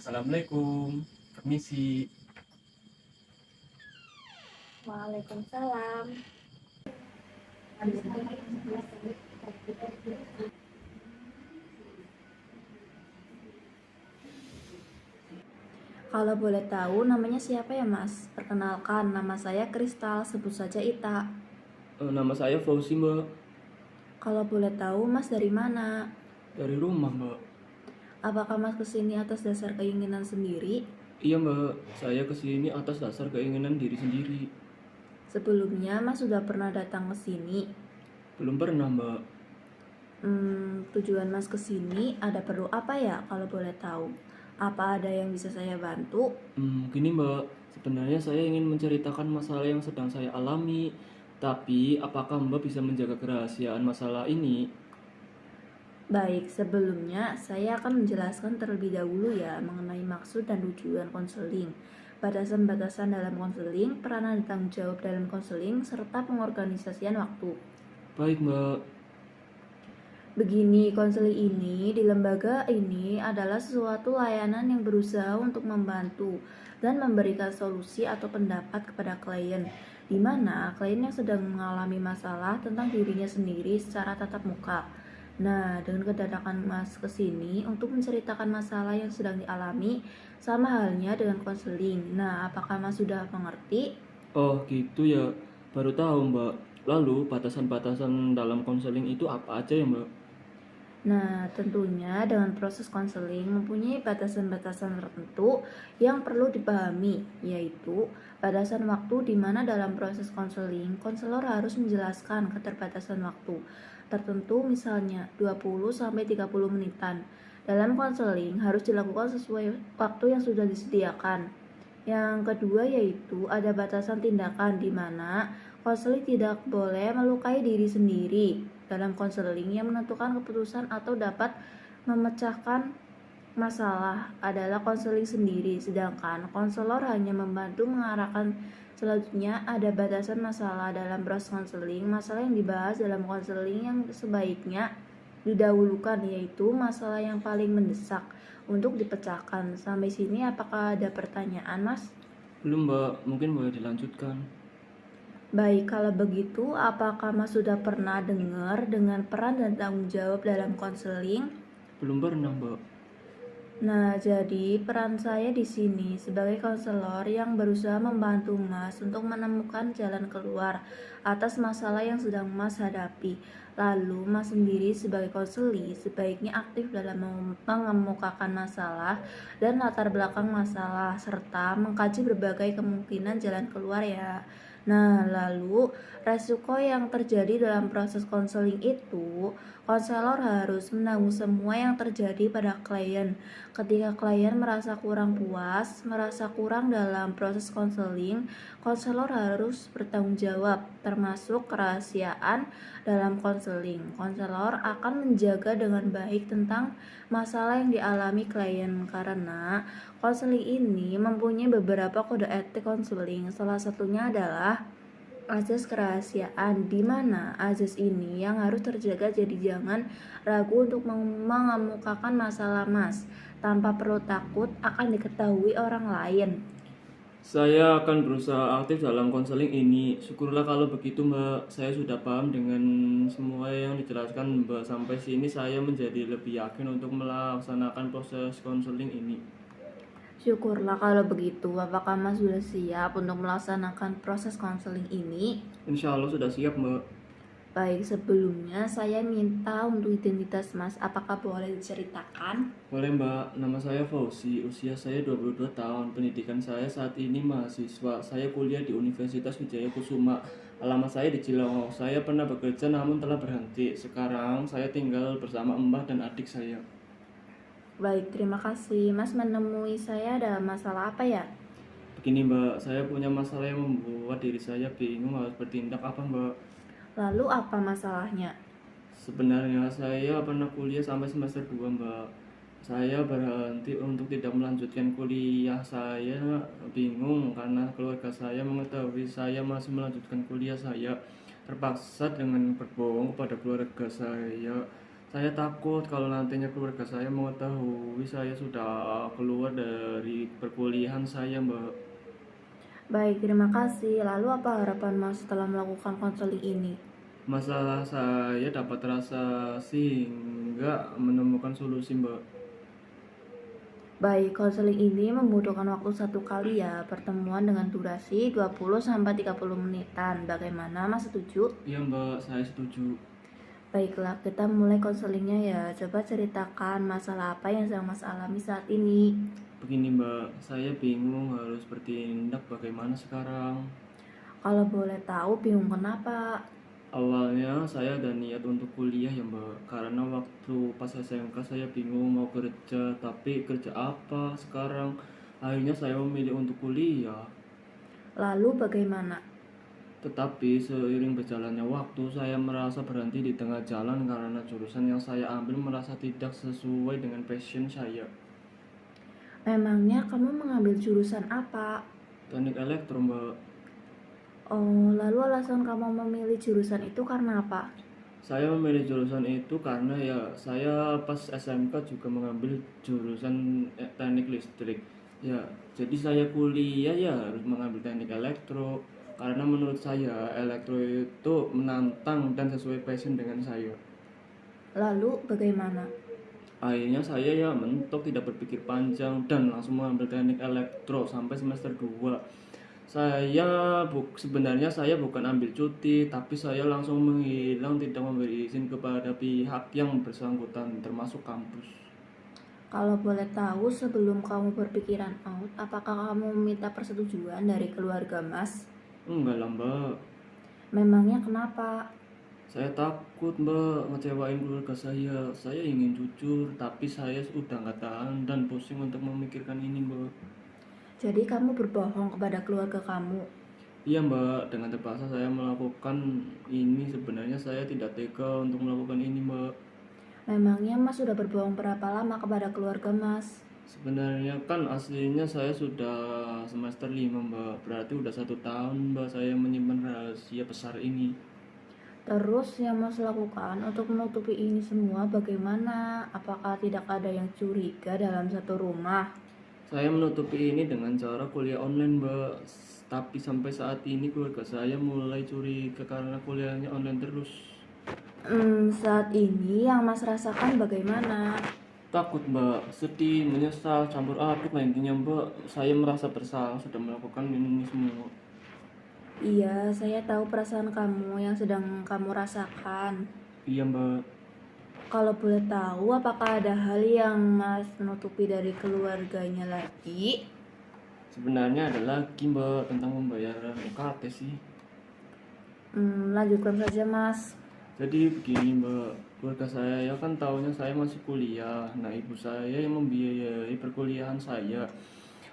Assalamualaikum, permisi. Waalaikumsalam. Kalau boleh tahu namanya siapa ya Mas? Perkenalkan, nama saya Kristal, sebut saja Ita. Nama saya Fauzi, Mbak. Kalau boleh tahu Mas dari mana? Dari rumah, Mbak. Apakah Mas kesini atas dasar keinginan sendiri? Iya, Mbak. Saya kesini atas dasar keinginan diri sendiri. Sebelumnya Mas sudah pernah datang ke sini. Belum pernah, Mbak. Tujuan Mas kesini ada perlu apa ya kalau boleh tahu? Apa ada yang bisa saya bantu? Gini, Mbak. Sebenarnya saya ingin menceritakan masalah yang sedang saya alami. Tapi, apakah Mbak bisa menjaga kerahasiaan masalah ini? Baik, sebelumnya saya akan menjelaskan terlebih dahulu ya mengenai maksud dan tujuan konseling, batasan-batasan dalam konseling, peranan dan tanggung jawab dalam konseling, serta pengorganisasian waktu. Baik, Mbak. Begini, konseling ini di lembaga ini adalah sesuatu layanan yang berusaha untuk membantu dan memberikan solusi atau pendapat kepada klien, di mana klien yang sedang mengalami masalah tentang dirinya sendiri secara tatap muka. Nah, dengan kedatangan Mas ke sini untuk menceritakan masalah yang sedang dialami, sama halnya dengan konseling. Nah, apakah Mas sudah mengerti? Oh, gitu ya. Baru tahu, Mbak. Lalu, batasan-batasan dalam konseling itu apa aja ya, Mbak? Nah, tentunya dengan proses konseling mempunyai batasan-batasan tertentu yang perlu dipahami, yaitu batasan waktu di mana dalam proses konseling, konselor harus menjelaskan keterbatasan waktu tertentu, misalnya 20-30 menitan. Dalam konseling harus dilakukan sesuai waktu yang sudah disediakan. Yang kedua yaitu ada batasan tindakan di mana konseling tidak boleh melukai diri sendiri. Dalam konseling yang menentukan keputusan atau dapat memecahkan masalah adalah konseling sendiri, sedangkan konselor hanya membantu mengarahkan. Selanjutnya ada batasan masalah dalam proses konseling. Masalah yang dibahas dalam konseling yang sebaiknya didahulukan yaitu masalah yang paling mendesak untuk dipecahkan. Sampai sini apakah ada pertanyaan, Mas? Belum, Mbak. Mungkin boleh dilanjutkan. Baik, kalau begitu apakah Mas sudah pernah dengar dengan peran dan tanggung jawab dalam konseling? Belum pernah, Mbak. Nah, jadi peran saya di sini sebagai konselor yang berusaha membantu Mas untuk menemukan jalan keluar atas masalah yang sedang Mas hadapi. Lalu, Mas sendiri sebagai konseli sebaiknya aktif dalam mengemukakan masalah dan latar belakang masalah serta mengkaji berbagai kemungkinan jalan keluar ya. Nah, lalu resiko yang terjadi dalam proses konseling itu, konselor harus menanggung semua yang terjadi pada klien. Ketika klien merasa kurang puas, merasa kurang dalam proses konseling, konselor harus bertanggung jawab, termasuk kerahasiaan dalam konseling. Konselor akan menjaga dengan baik tentang masalah yang dialami klien karena konseling ini mempunyai beberapa kode etik konseling. Salah satunya adalah azas kerahasiaan, di mana azas ini yang harus terjaga, jadi jangan ragu untuk mengemukakan masalah Mas tanpa perlu takut akan diketahui orang lain. Saya akan berusaha aktif dalam konseling ini. Syukurlah kalau begitu, Mbak. Saya sudah paham dengan semua yang dijelaskan, Mbak. Sampai sini saya menjadi lebih yakin untuk melaksanakan proses konseling ini. Syukurlah kalau begitu. Apakah Mas sudah siap untuk melaksanakan proses konseling ini? Insya Allah sudah siap, Mbak. Baik, sebelumnya saya minta untuk identitas Mas. Apakah boleh diceritakan? Boleh, Mbak. Nama saya Fauzi. Usia saya 22 tahun. Pendidikan saya saat ini mahasiswa. Saya kuliah di Universitas Wijaya Kusuma. Alamat saya di Cilongok. Saya pernah bekerja namun telah berhenti. Sekarang saya tinggal bersama mbah dan adik saya. Baik, terima kasih. Mas menemui saya dalam masalah apa ya? Begini, Mbak, saya punya masalah yang membuat diri saya bingung harus bertindak apa, Mbak. Lalu apa masalahnya? Sebenarnya saya pernah kuliah sampai semester 2, Mbak. Saya berhenti untuk tidak melanjutkan kuliah. Saya bingung karena keluarga saya mengetahui saya masih melanjutkan kuliah. Saya terpaksa dengan berbohong kepada keluarga saya. Saya takut kalau nantinya keluarga saya mengetahui saya sudah keluar dari perkuliahan saya, Mbak. Baik, terima kasih. Lalu apa harapan Mas setelah melakukan konseling ini? Masalah saya dapat terasa sehingga menemukan solusi, Mbak. Baik, konseling ini membutuhkan waktu 1 kali ya, pertemuan dengan durasi 20-30 menitan. Bagaimana Mas setuju? Iya, Mbak, saya setuju. Baiklah, kita mulai konselingnya ya. Coba ceritakan masalah apa yang sedang Mas alami saat ini. Begini, Mbak, saya bingung harus bertindak bagaimana sekarang. Kalau boleh tahu, bingung kenapa? Awalnya saya ada niat untuk kuliah ya, Mbak, karena waktu pas SMK saya bingung mau kerja, tapi kerja apa sekarang. Akhirnya saya memilih untuk kuliah. Lalu bagaimana? Tetapi seiring berjalannya waktu, saya merasa berhenti di tengah jalan karena jurusan yang saya ambil merasa tidak sesuai dengan passion saya. Memangnya kamu mengambil jurusan apa? Teknik elektro, Mbak. Oh, lalu alasan kamu memilih jurusan itu karena apa? Saya memilih jurusan itu karena ya saya pas SMK juga mengambil jurusan teknik listrik. Ya, jadi saya kuliah ya harus mengambil teknik elektro karena menurut saya elektro itu menantang dan sesuai passion dengan saya. Lalu bagaimana? Akhirnya saya ya mentok tidak berpikir panjang dan langsung mengambil teknik elektro sampai semester 2. Sebenarnya saya bukan ambil cuti, tapi saya langsung menghilang tidak memberi izin kepada pihak yang bersangkutan termasuk kampus. Kalau boleh tahu, sebelum kamu berpikiran out, apakah kamu meminta persetujuan dari keluarga Mas? Enggak lah, Mbak. Memangnya kenapa? Saya takut, Mbak, ngecewain keluarga saya. Saya ingin jujur, tapi saya sudah nggak tahan dan pusing untuk memikirkan ini, Mbak. Jadi kamu berbohong kepada keluarga kamu? Iya, Mbak, dengan terpaksa saya melakukan ini. Sebenarnya saya tidak tega untuk melakukan ini, Mbak. Memangnya Mas sudah berbohong berapa lama kepada keluarga Mas? Sebenarnya kan aslinya saya sudah semester 5, Mbak. Berarti udah 1 tahun, Mbak, saya menyimpan rahasia besar ini. Terus yang Mas lakukan untuk menutupi ini semua bagaimana? Apakah tidak ada yang curiga dalam satu rumah? Saya menutupi ini dengan cara kuliah online, Mbak. Tapi sampai saat ini keluarga saya mulai curiga karena kuliahnya online terus. Saat ini yang Mas rasakan bagaimana? Takut, Mbak, sedih, menyesal, campur aduk lah intinya, Mbak. Saya merasa bersalah sudah melakukan ini semua. Iya, saya tahu perasaan kamu yang sedang kamu rasakan. Iya, Mbak. Kalau boleh tahu, apakah ada hal yang Mas nutupi dari keluarganya lagi? Sebenarnya ada lagi, Mbak, tentang pembayaran UKT sih. Lanjutkan saja, Mas. Jadi begini, Mbak, keluarga saya ya kan tahunya saya masih kuliah. Nah, ibu saya yang membiayai perkuliahan saya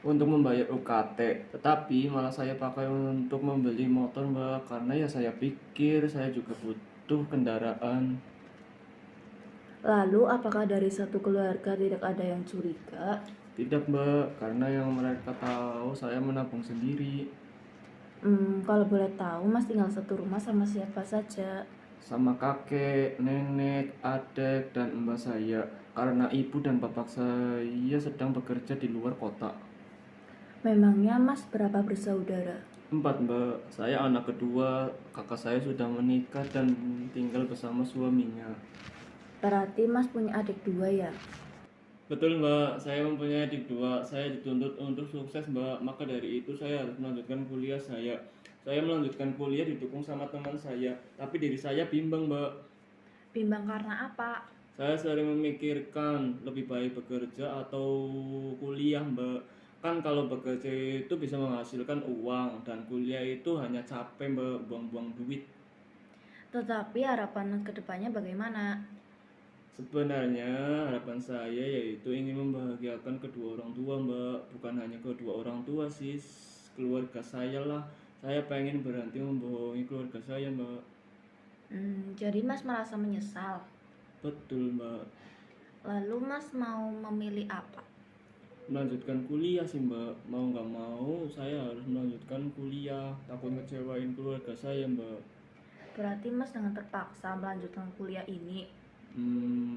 untuk membayar UKT. Tetapi malah saya pakai untuk membeli motor, Mbak, karena ya saya pikir saya juga butuh kendaraan. Lalu, apakah dari satu keluarga tidak ada yang curiga? Tidak, Mbak, karena yang mereka tahu saya menabung sendiri Kalau boleh tahu, Mas tinggal satu rumah sama siapa saja? sama kakek, nenek, adik, dan mbak saya. Karena ibu dan bapak saya sedang bekerja di luar kota. Memangnya Mas berapa bersaudara? 4, Mbak. Saya anak kedua, kakak saya sudah menikah dan tinggal bersama suaminya. Berarti Mas punya adik 2 ya? Betul, Mbak, saya mempunyai adik 2. Saya dituntut untuk sukses, Mbak. Maka dari itu saya harus melanjutkan kuliah saya. Saya melanjutkan kuliah didukung sama teman saya, tapi diri saya bimbang, Mbak. Bimbang karena apa? Saya sering memikirkan lebih baik bekerja atau kuliah, Mbak. Kan kalau bekerja itu bisa menghasilkan uang dan kuliah itu hanya capek, Mbak, buang-buang duit. Tetapi harapan kedepannya bagaimana? Sebenarnya harapan saya yaitu ingin membahagiakan kedua orang tua, Mbak. Bukan hanya kedua orang tua sih, keluarga saya lah. Saya pengen berhenti membohongi keluarga saya, Mbak. Jadi Mas merasa menyesal. Betul, Mbak. Lalu Mas mau memilih apa? Melanjutkan kuliah sih, Mbak. Mau nggak mau saya harus melanjutkan kuliah. Takut ngecewain keluarga saya, Mbak. Berarti Mas dengan terpaksa melanjutkan kuliah ini.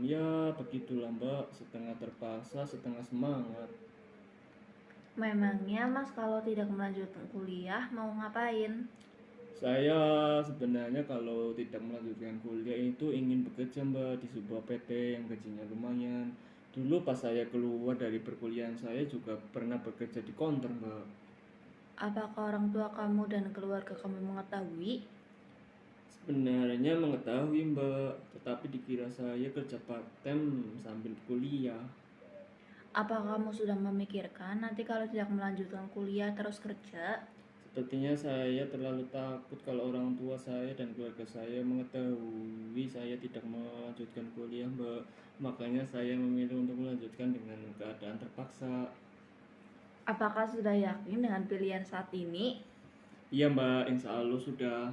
Ya begitulah Mbak, setengah terpaksa, setengah semangat. Memangnya Mas kalau tidak melanjutkan kuliah mau ngapain? Saya sebenarnya kalau tidak melanjutkan kuliah itu ingin bekerja Mbak di sebuah PT yang gajinya lumayan. Dulu pas saya keluar dari perkuliahan saya juga pernah bekerja di konter Mbak. Apakah orang tua kamu dan keluarga kamu mengetahui? Sebenarnya mengetahui Mbak, tetapi dikira saya kerja part-time sambil kuliah. Apa kamu sudah memikirkan nanti kalau tidak melanjutkan kuliah terus kerja? Sepertinya saya terlalu takut kalau orang tua saya dan keluarga saya mengetahui saya tidak melanjutkan kuliah, Mbak. Makanya saya memilih untuk melanjutkan dengan keadaan terpaksa. Apakah sudah yakin dengan pilihan saat ini? Iya, Mbak, insya Allah sudah.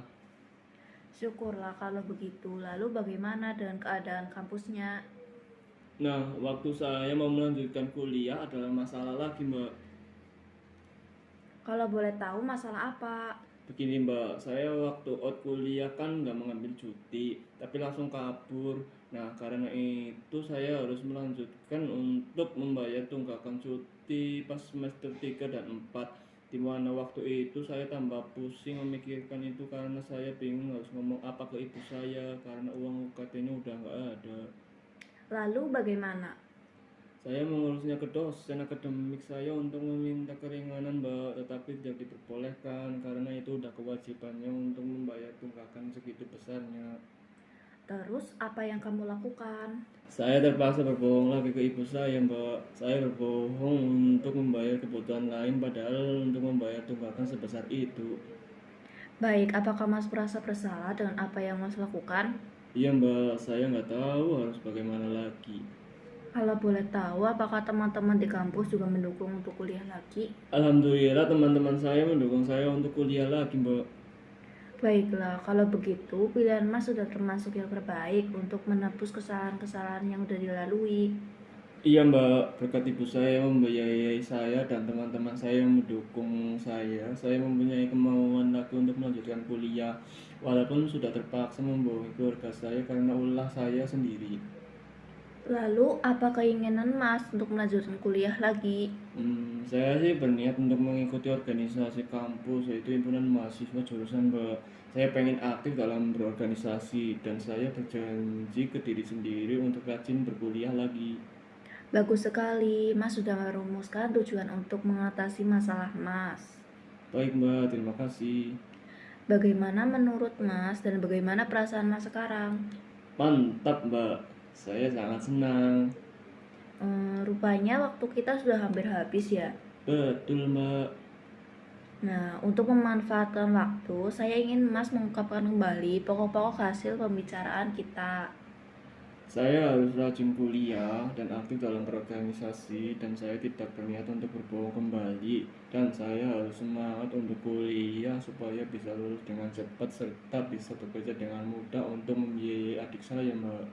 Syukurlah kalau begitu. Lalu bagaimana dengan keadaan kampusnya? Nah, waktu saya mau melanjutkan kuliah adalah masalah lagi, Mbak. Kalau boleh tahu masalah apa? Begini Mbak, saya waktu out kuliah kan nggak mengambil cuti, tapi langsung kabur. Nah, karena itu saya harus melanjutkan untuk membayar tunggakan cuti pas semester 3 dan 4. Di mana waktu itu saya tambah pusing memikirkan itu karena saya bingung harus ngomong apa ke ibu saya karena uang UKT-nya udah nggak ada. Lalu bagaimana? Saya mengurusnya ke dosen akademik saya untuk meminta keringanan Mbak, tetapi tidak diperbolehkan karena itu udah kewajibannya untuk membayar tunggakan segitu besarnya. Terus apa yang kamu lakukan? Saya terpaksa berbohong lagi ke ibu saya Mbak. Saya berbohong untuk membayar kebutuhan lain padahal untuk membayar tunggakan sebesar itu. Baik, apakah Mas merasa bersalah dengan apa yang Mas lakukan? Iya Mbak, saya nggak tahu harus bagaimana lagi. Kalau boleh tahu, apakah teman-teman di kampus juga mendukung untuk kuliah lagi? Alhamdulillah teman-teman saya mendukung saya untuk kuliah lagi Mbak. Baiklah, kalau begitu pilihan Mas sudah termasuk yang terbaik untuk menebus kesalahan-kesalahan yang sudah dilalui. Iya Mbak, berkat ibu saya membiayai saya dan teman-teman saya yang mendukung saya mempunyai kemauan lagi untuk melanjutkan kuliah walaupun sudah terpaksa membohongi keluarga saya karena ulah saya sendiri. Lalu, apa keinginan Mas untuk melanjutkan kuliah lagi? Saya sih berniat untuk mengikuti organisasi kampus yaitu himpunan mahasiswa jurusan Mbak. Saya pengen aktif dalam berorganisasi dan saya berjanji ke diri sendiri untuk rajin berkuliah lagi. Bagus sekali, Mas sudah merumuskan tujuan untuk mengatasi masalah Mas. Baik Mbak, terima kasih. Bagaimana menurut Mas dan bagaimana perasaan Mas sekarang? Mantap Mbak, saya sangat senang. Rupanya waktu kita sudah hampir habis ya. Betul Mbak. Nah, untuk memanfaatkan waktu, saya ingin Mas mengungkapkan kembali pokok-pokok hasil pembicaraan kita. Saya harus rajin kuliah dan aktif dalam berorganisasi dan saya tidak berniat untuk berbohong kembali dan saya harus semangat untuk kuliah supaya bisa lulus dengan cepat serta bisa bekerja dengan mudah untuk membiayai adik saya Mbak.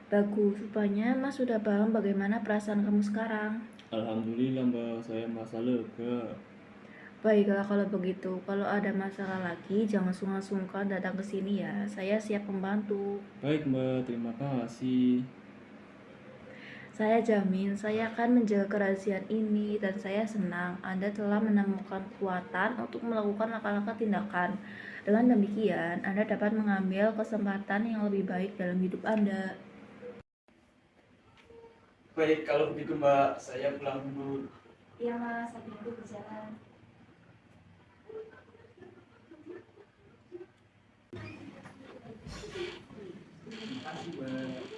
Bagus, rupanya Mas sudah paham bagaimana perasaan kamu sekarang. Alhamdulillah Mbak, saya merasa lega. Baiklah kalau begitu, kalau ada masalah lagi jangan sungkan-sungkan datang ke sini ya. Saya siap membantu. Baik Mbak, terima kasih. Saya jamin saya akan menjaga kerahasiaan ini dan saya senang Anda telah menemukan kekuatan untuk melakukan langkah-langkah tindakan. Dengan demikian, Anda dapat mengambil kesempatan yang lebih baik dalam hidup Anda. Baik, kalau begitu Mbak, saya pulang dulu. Iya Mas, hati-hati berjalan. Terima kasih Mbak.